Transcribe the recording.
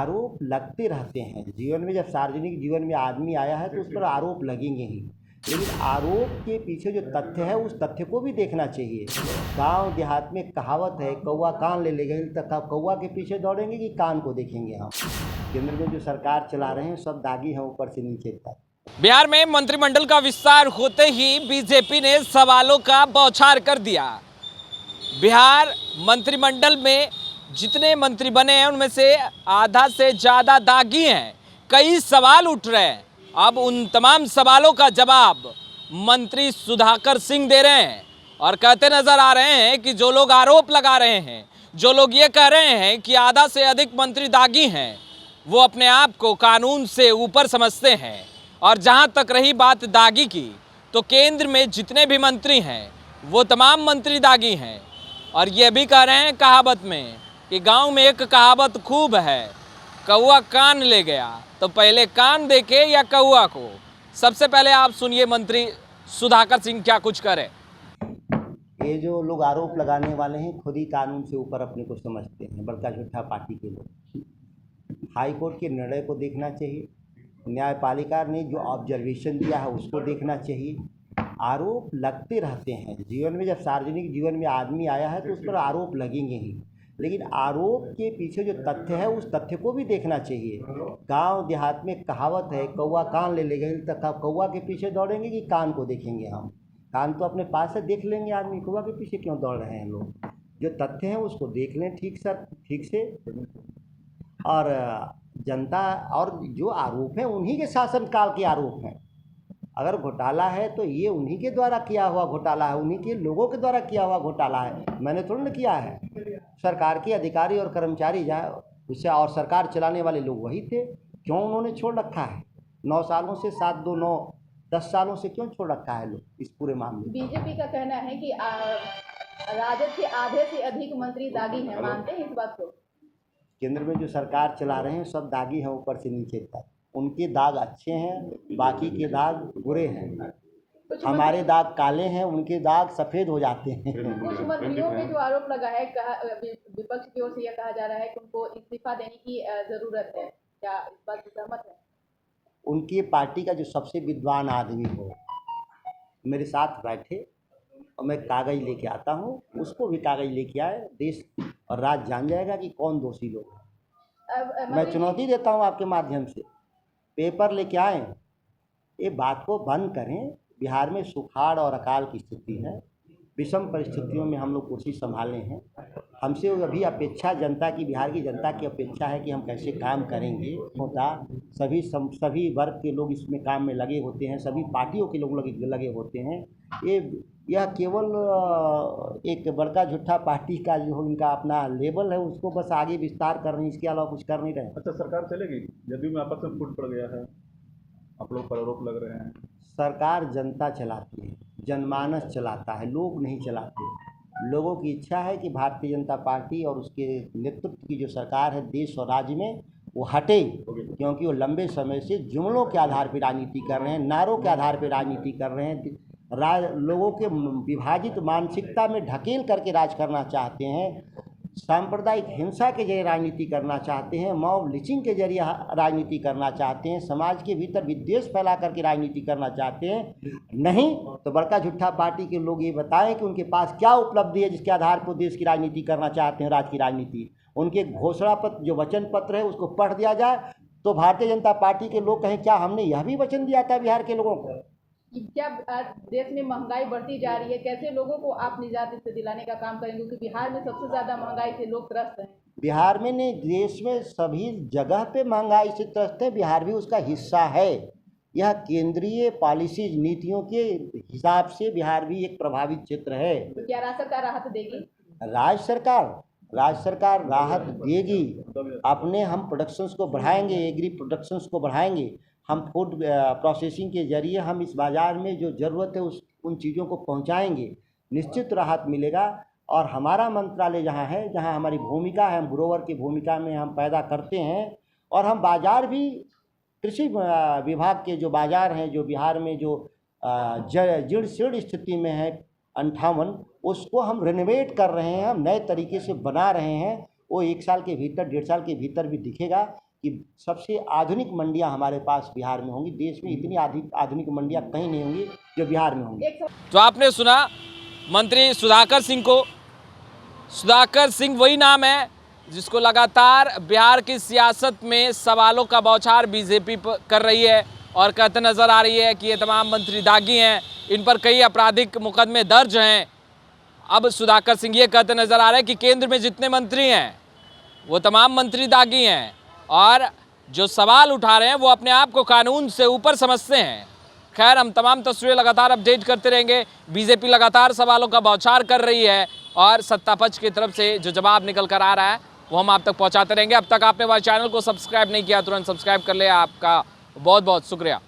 आरोप लगते रहते हैं जीवन में। जब सार्वजनिक जीवन में आदमी आया है तो उस पर आरोप लगेंगे ही, लेकिन आरोप के पीछे जो तथ्य है उस तथ्य को भी देखना चाहिए। गांव देहात में कहावत है, कौवा कान ले लेंगे, तो कौवा के पीछे दौड़ेंगे कि कान को देखेंगे हम। केंद्र में जो सरकार चला रहे हैं सब दागी है ऊपर से नीचे तक। बिहार में मंत्रिमंडल का विस्तार होते ही बीजेपी ने सवालों का बौछार कर दिया। बिहार मंत्रिमंडल में जितने मंत्री बने हैं उनमें से आधा से ज़्यादा दागी हैं। कई सवाल उठ रहे हैं। अब उन तमाम सवालों का जवाब मंत्री सुधाकर सिंह दे रहे हैं और कहते नजर आ रहे हैं कि जो लोग आरोप लगा रहे हैं, जो लोग ये कह रहे हैं कि आधा से अधिक मंत्री दागी हैं, वो अपने आप को कानून से ऊपर समझते हैं। और जहां तक रही बात दागी की, तो केंद्र में जितने भी मंत्री हैं वो तमाम मंत्री दागी हैं। और ये भी कह रहे हैं कहावत में कि गांव में एक कहावत खूब है, कौवा कान ले गया, तो पहले कान देखे या कौवा को। सबसे पहले आप सुनिए मंत्री सुधाकर सिंह क्या कुछ करें। ये जो लोग आरोप लगाने वाले हैं खुद ही कानून से ऊपर अपने को समझते हैं, बड़का झूठा पार्टी के लोग। हाई कोर्ट के निर्णय को देखना चाहिए, न्यायपालिका ने जो ऑब्जर्वेशन दिया है उसको देखना चाहिए। आरोप लगते रहते हैं जीवन में। जब सार्वजनिक जीवन में आदमी आया है तो उस पर आरोप लगेंगे ही, लेकिन आरोप के पीछे जो तथ्य है उस तथ्य को भी देखना चाहिए। गांव देहात में कहावत है, कौवा कान ले लेंगे, तो कौवा के पीछे दौड़ेंगे कि कान को देखेंगे हम। कान तो अपने पास से देख लेंगे आदमी, कौवा के पीछे क्यों दौड़ रहे हैं लोग। जो तथ्य हैं उसको देख लें ठीक से। और जनता और जो आरोप हैं उन्हीं के शासनकाल के आरोप हैं। अगर घोटाला है तो ये उन्हीं के द्वारा किया हुआ घोटाला है, उन्हीं के लोगों के द्वारा किया हुआ घोटाला है, मैंने थोड़ा ना किया है। सरकार के अधिकारी और कर्मचारी जहाँ उससे और सरकार चलाने वाले लोग वही थे, क्यों उन्होंने छोड़ रखा है 9 सालों से? 7 2 9 10 सालों से क्यों छोड़ रखा है लोग इस पूरे मामले? बीजेपी का कहना है कि राजद के आधे से अधिक मंत्री दागी हैं, मानते हैं इस बात को? केंद्र में जो सरकार चला रहे हैं सब दागी हैं ऊपर से नीचे तक। उनके दाग अच्छे हैं, बाकी के दाग बुरे हैं। हमारे दाग काले हैं, उनके दाग सफ़ेद हो जाते हैं। कुछ मंत्रियों पे जो आरोप लगा है, विपक्ष की ओर से यह कहा जा रहा है कि उनको इस्तीफा देने की ज़रूरत है, क्या इस बात से सहमत है? उनकी पार्टी का जो सबसे विद्वान आदमी हो मेरे साथ बैठे और मैं कागज़ लेके आता हूँ, उसको भी कागज़ लेके आए, देश और राज्य जान जाएगा कि कौन दोषी लोग हैं। मैं चुनौती देता हूँ आपके माध्यम से, पेपर लेके आए, ये बात को बंद करें। बिहार में सुखाड़ और अकाल की स्थिति है, विषम परिस्थितियों में हम लोग कुर्सी संभाले हैं। हमसे अभी अपेक्षा जनता की, बिहार की जनता की अपेक्षा है कि हम कैसे काम करेंगे। होता सभी वर्ग के लोग इसमें काम में लगे होते हैं, सभी पार्टियों के लोग लगे होते हैं। यह केवल एक बड़का झूठा पार्टी का जो उनका अपना लेवल है उसको बस आगे विस्तार कर रहे हैं, इसके अलावा कुछ कर नहीं रहे। अच्छा, सरकार चलेगी? जदयू में आपस में फूट पड़ गया है, आप लोग पर आरोप लग रहे हैं। सरकार जनता चलाती है, जनमानस चलाता है, लोग नहीं चलाते। लोगों की इच्छा है कि भारतीय जनता पार्टी और उसके नेतृत्व की जो सरकार है देश और राज्य में वो हटे, क्योंकि वो लंबे समय से जुमलों के आधार पर राजनीति कर रहे हैं, नारों के आधार पर राजनीति कर रहे हैं, लोगों के विभाजित मानसिकता में ढकेल करके राज करना चाहते हैं, सांप्रदायिक हिंसा के जरिए राजनीति करना चाहते हैं, मॉब लिंचिंग के जरिए राजनीति करना चाहते हैं, समाज के भीतर विद्वेष फैला करके राजनीति करना चाहते हैं। नहीं तो बड़का झूठा पार्टी के लोग ये बताएं कि उनके पास क्या उपलब्धि है जिसके आधार पर देश की राजनीति करना चाहते हैं, राज्य की राजनीति। उनके घोषणा पत्र जो वचन पत्र है उसको पढ़ दिया जाए तो भारतीय जनता पार्टी के लोग कहें क्या हमने यह भी वचन दिया था बिहार के लोगों को। क्या देश में महंगाई बढ़ती जा रही है, कैसे लोगों को आप निजात से दिलाने का काम करेंगे, क्योंकि बिहार में सबसे ज़्यादा महंगाई से लोग त्रस्त हैं? बिहार में नहीं, देश में सभी जगह पे महंगाई से त्रस्त है, बिहार भी उसका हिस्सा है। यह केंद्रीय पॉलिसी नीतियों के हिसाब से बिहार भी एक प्रभावित क्षेत्र है। तो क्या राज्य सरकार राहत देगी? राज्य सरकार राहत देगी। अपने हम प्रोडक्शंस को बढ़ाएंगे, एग्री प्रोडक्शंस को बढ़ाएंगे, हम फूड प्रोसेसिंग के जरिए हम इस बाज़ार में जो ज़रूरत है उन चीज़ों को पहुंचाएंगे, निश्चित राहत मिलेगा। और हमारा मंत्रालय जहां है, जहां हमारी भूमिका है, हम ग्रोवर की भूमिका में हम पैदा करते हैं। और हम बाज़ार भी, कृषि विभाग के जो बाज़ार हैं जो बिहार में जो जीर्ण शीर्ण स्थिति में है 58, उसको हम रेनोवेट कर रहे हैं, हम नए तरीके से बना रहे हैं। वो 1 साल के भीतर, 1.5 साल के भीतर भी दिखेगा कि सबसे आधुनिक मंडियां हमारे पास बिहार में होंगी। देश में इतनी आधुनिक मंडियां कहीं नहीं होंगी जो बिहार में होंगी। तो आपने सुना मंत्री सुधाकर सिंह को। सुधाकर सिंह वही नाम है जिसको लगातार बिहार की सियासत में सवालों का बौछार बीजेपी कर रही है और कहते नजर आ रही है कि ये तमाम मंत्री दागी हैं, इन पर कई आपराधिक मुकदमे दर्ज हैं। अब सुधाकर सिंह ये कहते नजर आ रहे हैं कि केंद्र में जितने मंत्री हैं वो तमाम मंत्री दागी हैं और जो सवाल उठा रहे हैं वो अपने आप को कानून से ऊपर समझते हैं। खैर, हम तमाम तस्वीरें लगातार अपडेट करते रहेंगे। बीजेपी लगातार सवालों का बौछार कर रही है और सत्ता पक्ष की तरफ से जो जवाब निकल कर आ रहा है वो हम आप तक पहुंचाते रहेंगे। अब तक आपने हमारे चैनल को सब्सक्राइब नहीं किया, तुरंत सब्सक्राइब कर ले। आपका बहुत बहुत शुक्रिया।